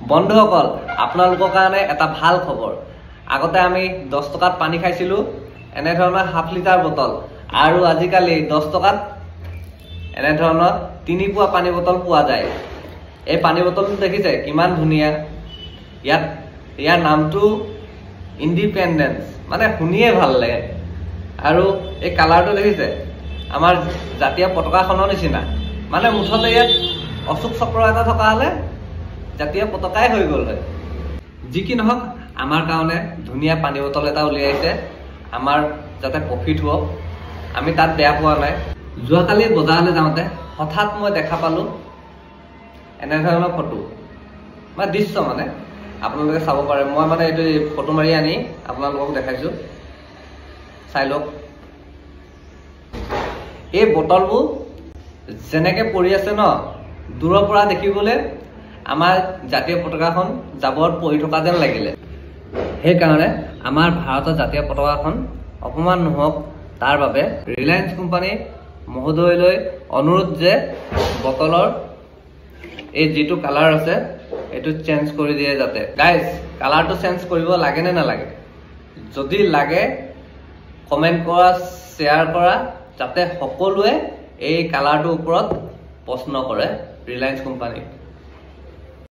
বন্ধুসকল আপোনালোকৰ কাৰণে এটা ভাল খবৰ আগতে আমি 10 টকাত পানী খাইছিলো এনে ধৰণৰ হাফ লিটাৰ বটল আৰু আজিকালি 10 টকাত এনে ধৰণৰ 3 পোৱা পানী বটল পোৱা যায় এই পানী বটলটো দেখিছে কিমান ধুনিয়া ইয়াৰ নামটো ইন্ডিপেন্ডেন্স মানে শুনিয়ে ভাল লাগে আৰু এই কালাৰটো দেখিছে আমাৰ জাতীয় পতাকাখনৰ নিচিনা মানে মুঠতে ইয়াত অশোক চক্ৰ এটা থকা হলে জাতীয় পতাকাই হৈ গল হয় যি কি নহক আমাৰ কাৰণে ধুনিয়া পানী বটল এটা উলিয়াইছে আমাৰ যাতে প্ৰফিট হোক আমি তাত বেয়া পোৱা নাই যোৱাকালি বজাৰলৈ যাওঁতে হঠাৎ মই দেখা পালো এনে ধৰণৰ ফটো মানে দৃশ্য মানে আপোনালোকে চাব পাৰে মই মানে এইটো ফটো মাৰি আনি আপোনালোকক দেখাইছো চাই লওক এই বটলবোৰ যেনেকে পৰি আছে ন দূৰৰ পৰা দেখিবলৈ আমাৰ জাতীয় পতাকাখন জাবৰত পৰি থকা যেন লাগিলে সেইকাৰণে আমাৰ ভাৰতৰ জাতীয় পতাকাখন অপমান নহওক তাৰ বাবে ৰিলায়েন্স কোম্পানী মহোদয়লৈ অনুৰোধ যে বটলৰ এই যেটো কালাৰ আছে এটো চেঞ্জ কৰি দিয়ে যাতে গাইস কালাৰটো চেঞ্জ কৰিব লাগে নে নালাগে যদি লাগে কমেন্ট কৰা শেয়াৰ কৰা যাতে সকলোৱে এই কালাৰটোৰ ওপৰত প্ৰশ্ন কৰে ৰিলায়েন্স কোম্পানী